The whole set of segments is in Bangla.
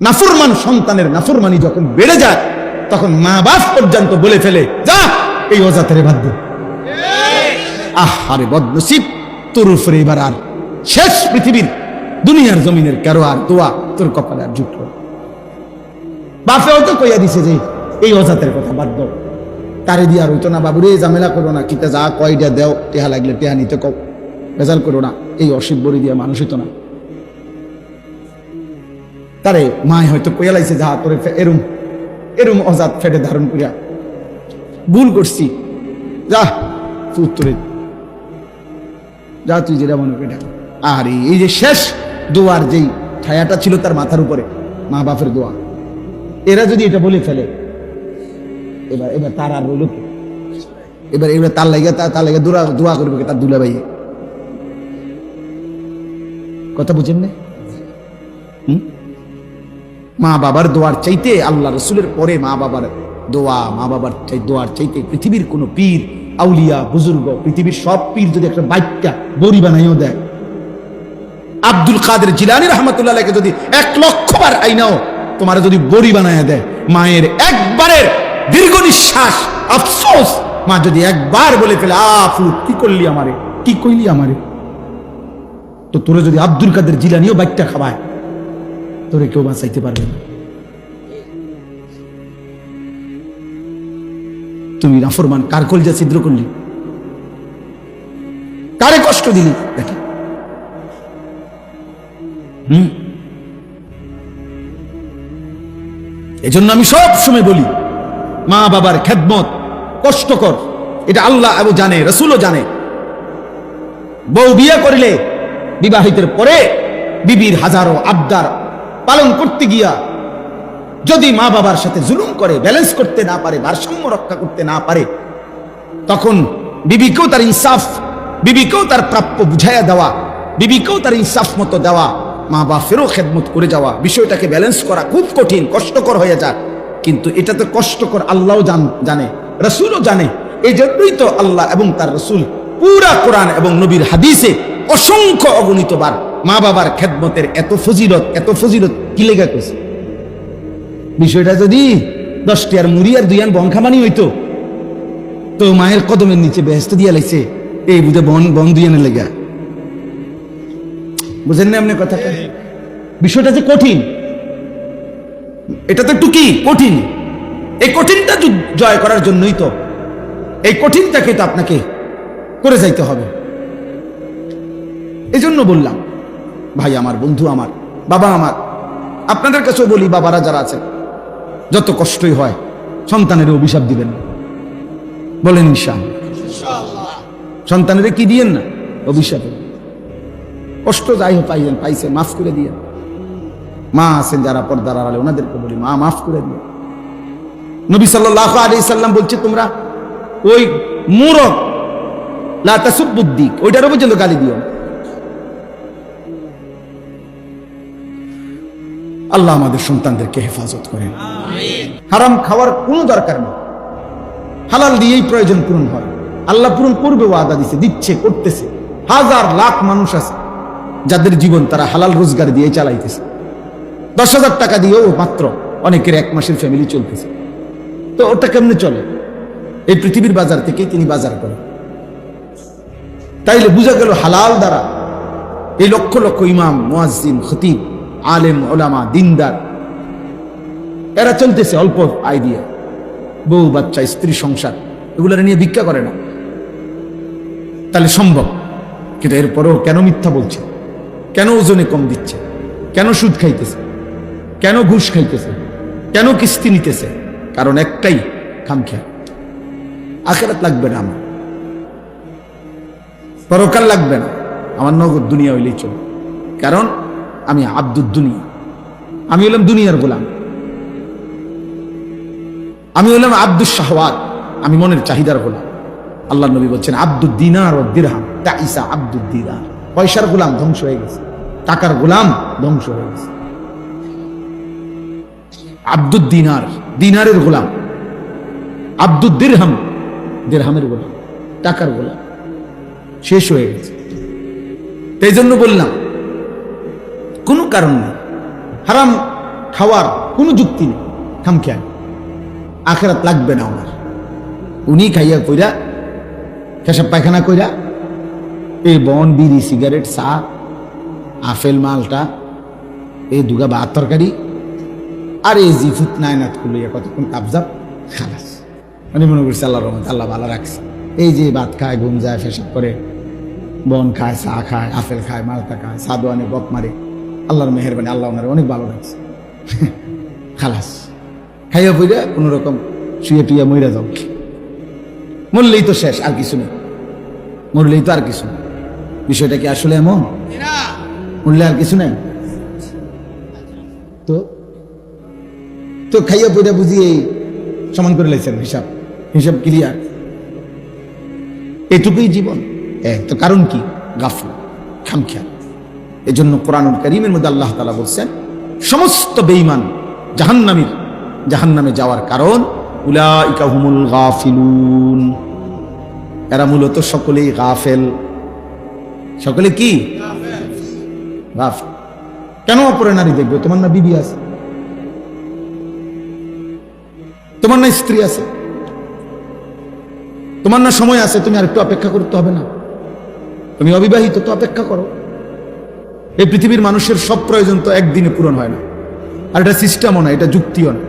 নাফরমান সন্তানের নাফরমানি যখন বেড়ে যায় তখন মা বাপ পর্যন্ত বলে ফেলে, যা এই অজাতের বাদ দে। আরে বদনসিব, তোর উপরে এবার আর শেষ পৃথিবীর দুনিয়ার জমিনের কারো আর দোয়া তোর কপালে আর জুটল। বাপেও তো কইয়া দিছে যে এই অজাতের কথা বাদ দাও, তারে দিয়ে আর হইতো না, বাবুরে ঝামেলা করো না, কিতা যা কয়টা দেও, টেহা লাগলে টেহা নিতে কও, বেজাল করো না, এই অসিব বড়ি দিয়া মানুষ হইতো না। তারে মায় হয়তো কইয়া লাইছে, যা তোরে এরম এরম অজাত ফেটে ধারণ করিয়া ভুল করছি, যা তুই উত্তরে যা, তুই যেটা মনে করি। আর এই যে শেষ দোয়ার যেই ছায়াটা ছিল তার মাথার উপরে, মা বাপের দোয়া, এরা যদি এটা বলে ফেলে, এবার এবার তার আর রইল কি? এবার এবার তার লাগে দোয়া করবে তার দুলা ভাইয়ে। কথা বুঝেন না? মা বাবার দোয়ার চাইতে, আল্লাহ রসুলের পরে মা বাবার দোয়া, মা বাবার দোয়ার চাইতে পৃথিবীর কোন পীর, আউলিয়া, বুজুর্গ, পৃথিবীর সব পীর যদি একটা বাইকটা বড়ি বানাইও দেয়, আব্দুল কাদের জিলানী রহমতুল্লাহ আলাইহি যদি 1,00,000 বার আইনাও তোমার যদি বড়ি বানাইয়া দেয়, মায়ের একবারের দীর্ঘ নিঃশ্বাস আফসোস, মা যদি একবার বলে ফেলে, আফু কি করলি আমারে, কি কইলি আমারে, তো তোরে যদি আব্দুল কাদের জিলানীও বাইকটা খাওয়ায়, তোরে কেউ বাঁচাইতে পারবে না। তুমি নাফরমান, কার কলজা ছিদ্র করলি, কারে কষ্ট দিলি, দেখি। এজন্য আমি সব সময় বলি, মা বাবার খেদমত কষ্টকর, এটা আল্লাহ আবু জানে, রসুলও জানে। বউ বিয়ে করিলে বিবাহিতের পরে বিবির হাজারো আবদার পালন করতে গিয়া যদি মা বাবার সাথে জুলুম করে, ব্যালেন্স করতে না পারে, ভারসাম্য রক্ষা করতে না পারে, তখন বিবিকেও তার ইনসাফ, বিবিকেও তার প্রাপ্য বুঝাইয়া দেওয়া, বিবিকেও তার ইনসাফ মতো দেওয়া, মা বাপেরও খেদমত করে যাওয়া, বিষয়টাকে ব্যালেন্স করা খুব কঠিন, কষ্টকর হয়ে যায়। কিন্তু এটা তো কষ্টকর আল্লাহও জানে, রসুলও জানে। এই জন্যই তো আল্লাহ এবং তার রসুল পুরা কোরআন এবং নবীর হাদিসে অসংখ্য অগণিতবার মা বাবার খেদমতের এত ফজিলত কি লেখা কইছে। বিষয়টা যদি 10টি আর মুড়ি আর 2 আন বংখামানি হইতো, তো মায়ের কদমের নিচে বেহেশত দিয়া লাইছে, এই বুঝে বন 2 আনের লেগা। বুঝেন না আপনি কথাটা? বিষয়টা যে কঠিন, এটা তো একটু কি কঠিন, এই কঠিনটা জয় করার জন্যই তো, এই কঠিনটাকে তো আপনাকে করে যাইতে হবে। এই জন্য বললাম, ভাই আমার, বন্ধু আমার, বাবা আমার, আপনাদের কাছেও বলি, বাবারা যারা আছে, যত কষ্টই হয় সন্তানের অভিশাপ দিবেন না, বলেন ইনশাআল্লাহ। সন্তানের কি দিয়েন না, অভিশাপ। কষ্ট যাই হোক পাইছেন, মাফ করে দিয়ে। মা আছেন যারা পর্দার আড়ালে, ওনাদেরকে বলি, মা মাফ করে দিয়ে। নবী সাল্লাল্লাহু আলাইহি সাল্লাম বলছে, তোমরা ওই মুরগ লা তাসুবুদ্দিক, ওইটারও পর্যন্ত গালি দিও না। আল্লাহ আমাদের সন্তানদেরকে হেফাজত করেন। হারাম খাওয়ার কোনো দরকার নেই, হালাল দিয়েই প্রয়োজন পূরণ হয়। আল্লাহ পূরণ করবে, ওয়াদা দিচ্ছে, দিচ্ছে, করতেছে। হাজার লাখ মানুষ আছে যাদের জীবন তারা হালাল রোজগার দিয়ে চালাইতেছে। 10,000 টাকা দিয়েও মাত্র অনেকের 1 মাসের ফ্যামিলি চলতেছে। তো ওটা কেমনে চলে? এই পৃথিবীর বাজার থেকে তিনি বাজার করেন। তাইলে বুঝা গেল হালাল দ্বারা এই লক্ষ লক্ষ ইমাম, মুয়াজ্জিন, খতিব, আলেম, ওলামা, দিনদার, এরা চলতেছে অল্প আয় দিয়ে, বউ বাচ্চা, স্ত্রী, সংসার, এগুলো নিয়ে ভিক্ষা করে না। তাহলে সম্ভব। কিন্তু এরপরেও কেন মিথ্যা বলছে, কেন ওজনে কম দিচ্ছে, কেন সুদ খাইতেছে, কেন ঘুষ খাইতেছে, কেন কিস্তি নিতেছে? কারণ একটাই, খামখেয়া। আখিরাত লাগবে না আমার, পরকাল লাগবে না আমার, নগদ দুনিয়া হইলেই চলে। কারণ আমি আব্দুদ দুনিয়া, আমি হলাম দুনিয়ার গোলাম, আমি হলাম আব্দুস শাহওয়াত, আমি মনের চাহিদার গোলাম। আল্লাহ নবী বলছেন, আব্দুদ দিনার ও দিরহাম তাইসা আব্দুদ দিনার। পয়সার গোলাম ধ্বংস হয়ে গেছে, টাকার গোলাম ধ্বংস হয়ে গেছে। আব্দুদ দিনার, দিনারের গোলাম, আব্দুদ দিরহাম, দিরহামের গোলাম, টাকার গোলাম, শেষ হয়ে গেছে। এই জন্য বললাম, কোনো কারণ নেই। হারাম খাওয়ার কোনো যুক্তি নেই, খামখেয়াল, আখেরাত লাগবে না ওনার। উনি খাইয়া কইরা পেশাব পায়খানা কইরা এই বন, বিড়ি, সিগারেট, চা, আপেল, মালটা, এই দুগা ভাত তরকারি আর এই জিফুত নায়নাত খুলিয়া কতক্ষণ কাবজাব, খালাস। মানে মনে করছে আল্লাহ রহমত, আল্লাহ ভালো রাখছে। এই যে ভাত খায়, ঘুম যায়, পেশাব করে, বন খায়, চা খায়, আপেল খায়, মালটা খায়, সাদু আনে, বক মারে, আল্লাহর মেহেরবানি, আল্লাহ ওনার অনেক ভালো রাখছে। খালাস, খাইয়া পইরা কোনো রকম শুয়ে টুইয়া মইরা যাও, মরলেই তো শেষ, আর কিছু নেই, মরলেই তো আর কিছু নেই। বিষয়টা কি আসলে এমন? মরলে আর কিছু নেই তো? তো খাইয়া পইরা বুঝি এই সমান করে লাইছেন, হিসাব হিসাব ক্লিয়ার, এটুকুই জীবন। তো কারণ কি? গাফল, খামখেয়াল। এজন্য কোরআনুল কারীমের মধ্যে আল্লাহ তাআলা বলছেন সমস্ত বেঈমান জাহান্নামে যাওয়ার কারণ উলাইকা হুমুল গাফিলুন, এরা মূলত সকলেই গাফেল। সকলে কি? গাফেল। কেন অপরে নারী দেখবে? তোমার না বিবি আছে, তোমার না স্ত্রী আছে, তোমার না সময় আছে, তুমি আর একটু অপেক্ষা করতে হবে না? তুমি অবিবাহিত, তো অপেক্ষা করো। এই পৃথিবীর মানুষের সব প্রয়োজন তো একদিনে পূরণ হয় না। আর এটা সিস্টেমও না, এটা যুক্তিও না,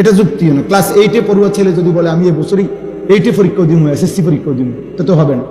এটা যুক্তিও না। ক্লাস 8-এ পড়ুয়া ছেলে যদি বলে আমি এবছরই 8-এ পরীক্ষাও দিব, এসএসসি পরীক্ষাও দিব, তো হবে না।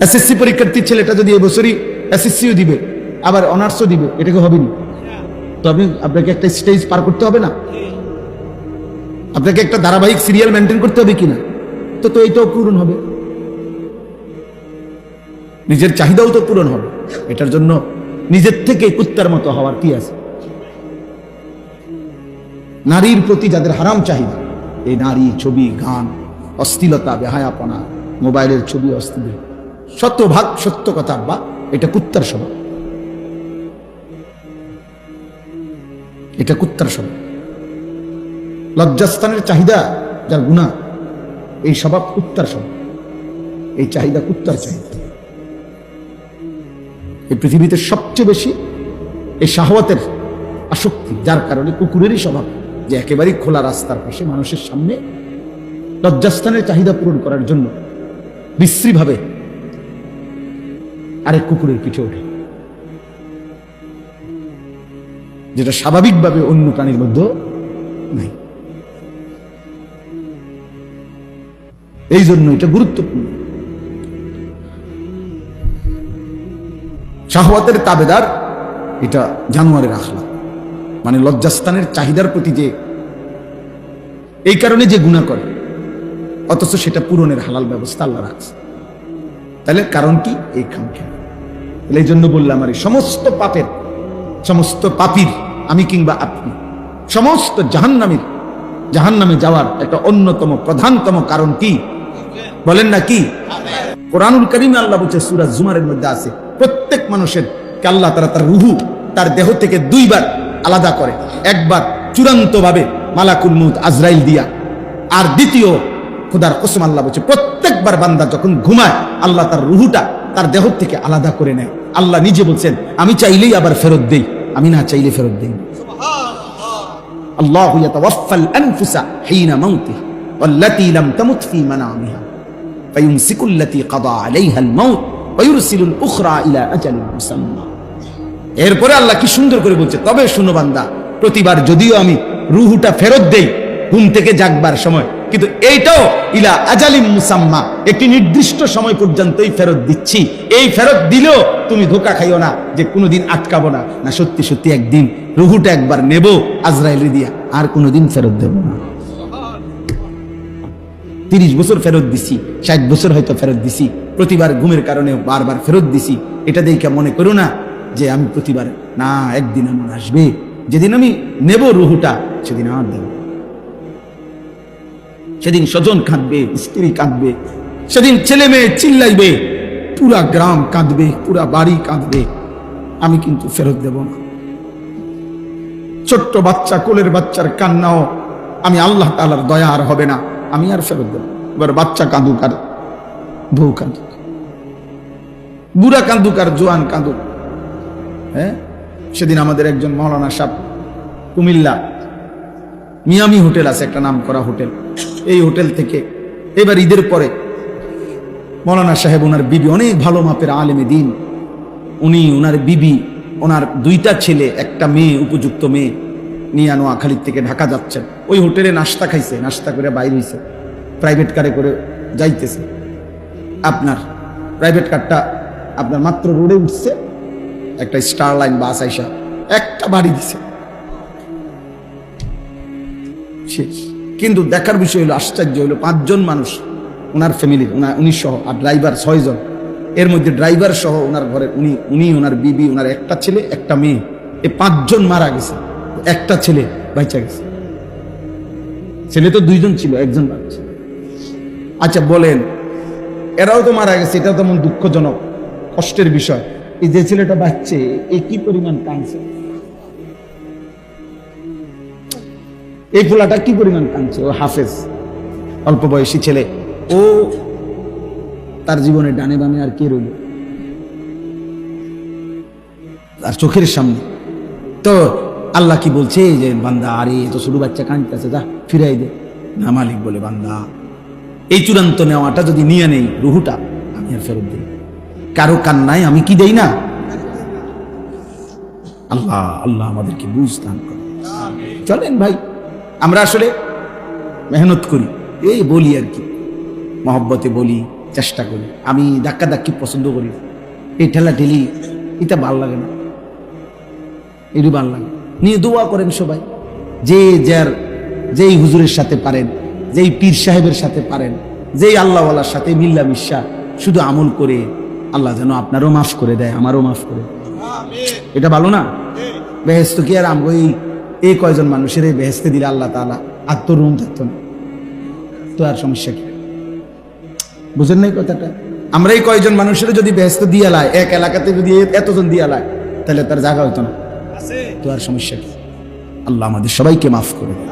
এসএসসি পরীক্ষার্থীর ছেলেটা যদি এবছরই এসএসসিও দিবে, আবার অনার্সও দিবে, এটাকে হবে না। তো আপনাকে একটা স্টেজ পার করতে হবে না? আপনাকে একটা ধারাবাহিক সিরিয়াল মেনটেন করতে হবে কিনা? তো এইটাও পূরণ হবে, নিজের চাহিদাও তো পূরণ হবে। এটার জন্য নিজের থেকে কুত্তার মতো হওয়ার কি আছে? নারীর প্রতি যাদের হারাম চাহিদা, এই নারী, ছবি, গান, অশ্লীলতা, বেহায়াপনা, মোবাইলের ছবি, অশ্লীল, শতভাগ সত্য কথা বা এটা কুত্তার স্বভাব, এটা কুত্তার স্বভাব। লজ্জাস্থানের চাহিদা যার গুনাহ, এই স্বভাব কুত্তার স্বভাব, এই চাহিদা কুত্তার চাহিদা। এই পৃথিবীতে সবচেয়ে বেশি এই শাহওয়াতের আসক্তি, যার কারণে কুকুরেরই স্বভাব যে একেবারেই খোলা রাস্তার পাশে মানুষের সামনে লজ্জাস্থানের চাহিদা পূরণ করার জন্য বিশ্রীভাবে আরেক কুকুরের পিঠে ওঠে, যেটা স্বাভাবিকভাবে অন্য প্রাণীর মধ্যে নাই। এই জন্য এটা গুরুত্বপূর্ণ। শাহওয়াতের তাবেদার এটা জানোয়ারের আখলাক, মানে লজ্জাস্থানের চাহিদার প্রতি যে এই কারণে যে গুনাহ করে, অথচ সেটা পূরণের হালাল ব্যবস্থা আল্লাহ রাখছে। তাহলে কারণ কি? এই খামখেয়াল। এই জন্য বললাম, আর সমস্ত পাপের, সমস্ত পাপীর, আমি কিংবা আপনি, সমস্ত জাহান্নামে যাওয়ার একটা অন্যতম প্রধানতম কারণ কি? বলেন না কি? কোরআনুল কারীমে আল্লাহ বলছে, সূরা জুমারের মধ্যে আছে, প্রত্যেক মানুষের কে আল্লাহ তাআলা তার রূহ, তার দেহ থেকে 2 বার আলাদা করে। একবার চূড়ান্ত ভাবে মালাকুল মউত আজরাইল দিয়া, আর দ্বিতীয় খোদার কসম আল্লাহ বলছে প্রত্যেকবার বান্দা যখন ঘুমায় আল্লাহ তার রূহটা তার দেহ থেকে আলাদা করে নেয়। আল্লাহ নিজে বলছেন, আমি চাইলেই আবার ফেরত দেই, আমি না চাইলে ফেরত দেই। আল্লাহু ইয়াতাওয়াফাল আনফুসা হিনা মাউতিহা ওয়াল্লাতী লাম তামুত ফী মানামিহা ফায়ুমসিকুল্লাতী কাদা আলাইহাল মাউত ওয়া ইউরসিলুল উখরা ইলা আজালিন মুসাম্মা। এরপরে আল্লাহ কি সুন্দর করে বলছে, তবে শুনো বান্দা, প্রতিবার যদিও আমি রূহটা ফেরত দেই ঘুম থেকে জাগবার সময়, কিন্তু এইটাও ইলা আজালিম মুসাম্মা, একটি নির্দিষ্ট সময় পর্যন্তই ফেরত দিচ্ছি। এই ফেরত দিলেও তুমি ধোঁকা খাইও না যে কোনোদিন আটকাবো না, না সত্যি সত্যি একদিন রূহটা একবার নেব আজরাইল দিয়া, আর কোনোদিন ফেরত দেব না। 30 বছর ফেরত দিছি, 60 বছর হয়তো ফেরত দিছি, প্রতিবার ঘুমের কারণে বারবার ফেরত দিছি। এটা দেখে মনে করো না যে আমি প্রতিবার, না, একদিন এমন আসবে যেদিন আমি নেব রূহটা, সেদিন আর দেব। সেদিন স্বজন কাঁদবে, স্ত্রী কাঁদবে, সেদিন ছেলে মেয়ে চিল্লাইবে, পুরা গ্রাম কাঁদবে, পুরা বাড়ি কাঁদবে, আমি কিন্তু ফেরত দেব না। ছোট্ট বাচ্চা, কোলের বাচ্চার কান্নাও আমি আল্লাহ তাআলার দয়া আর হবে না, আমি আর ফেরত দেব। এবার বাচ্চা কাঁদুক আর বউ কাঁদুক, বুড়া কাঁদুক আর জোয়ান কাঁদুক, হ্যাঁ, সেদিন আমাদের একজন মাওলানা সাহেব কুমিল্লা মিয়ামি হোটেল আছে, একটা নাম করা হোটেল, এই হোটেল থেকে এবার ঈদের পরে মাওলানা সাহেব ওনার বিবি, অনেক ভালো মাপের আলেমে দিন, উনি ওনার বিবি, ওনার 2টা ছেলে, একটা মেয়ে, উপযুক্ত মেয়ে নিয়ে নোয়াখালীর থেকে ঢাকা যাচ্ছেন। ওই হোটেলে নাস্তা খাইছে, নাস্তা করে বাইরে হয়েছে, প্রাইভেট কারে করে যাইতেছে। আপনার প্রাইভেট কারটা আপনার মাত্র রোডে উঠছে, একটা স্টার লাইন বাস আইসা একটা বাড়ি দিছে, শেষ। কিন্তু দেখার বিষয় হলো, আশ্চর্য হলো, 5 জন মানুষ ওনার ফ্যামিলির, উনি সহ, আর ড্রাইভার 6 জন। এর মধ্যে ড্রাইভার সহ ওনার ঘরে উনি ওনার বিবি, ওনার একটা ছেলে একটা মেয়ে, এই 5 জন মারা গেছে, একটা ছেলে বাইচা গেছে। ছেলে তো 2 জন ছিল, 1 জন বাচ্চা। আচ্ছা বলেন, এরাও তো মারা গেছে, এটা তেমন দুঃখজনক কষ্টের বিষয়। এই যে ছেলেটা বাচ্চে, এ কি পরিমাণ কাঁদছে, এই পোলাটা কি পরিমাণ কাঁদছে। ও হাফেজ, অল্প বয়সী ছেলে, ও তার জীবনে ডানে বামে আর কে রইল আর চোখের সামনে। তো আল্লাহ কি বলছে যে বান্দা, আরে তো ছোট বাচ্চা কাঁদতেছে, যা ফিরাই দে। না, মালিক বলে, বান্দা এই চূড়ান্ত নেওয়াটা যদি নিয়ে নেই, রুহুটা আমি আর ফেরত দিই। কারো কান্নায় আমি কি দেই না। আল্লাহ আল্লাহ আমাদেরকে বুঝ দান করে। চলেন ভাই, আমরা আসলে মেহনত করি, এই বলি আর কি, মহব্বতে বলি, চেষ্টা করি। আমি ধাক্কা ধাক্কি পছন্দ করি, এই ঠেলা ঠেলি এটা ভাল লাগে না, এটি ভাল লাগে। নিয়ে দোয়া করেন সবাই, যে যার যেই হুজুরের সাথে পারেন, যেই পীর সাহেবের সাথে পারেন, যেই আল্লাহওয়ালার সাথে মিল্লা মিশা শুধু আমল করে আল্লাহ যেন আপনারও মাফ করে দেয়, আমারও মাফ করে। এটা ভালো না? বেহেস্ত কি আর আমগো এই কয়জন মানুষের এই বেহেস্তে দিলে আল্লাহ তাআলা আর তো রুম থাকতো না, তো আর সমস্যা কি? বুঝেন নাই কথাটা? আমরা এই কয়জন মানুষের যদি বেহেস্ত দিয়ে লাই, এক এলাকাতে যদি এতজন দিয়ে লাই, তাহলে তার জায়গা হতো না, তো আর সমস্যা কি? আল্লাহ আমাদের সবাইকে মাফ করে দেয়।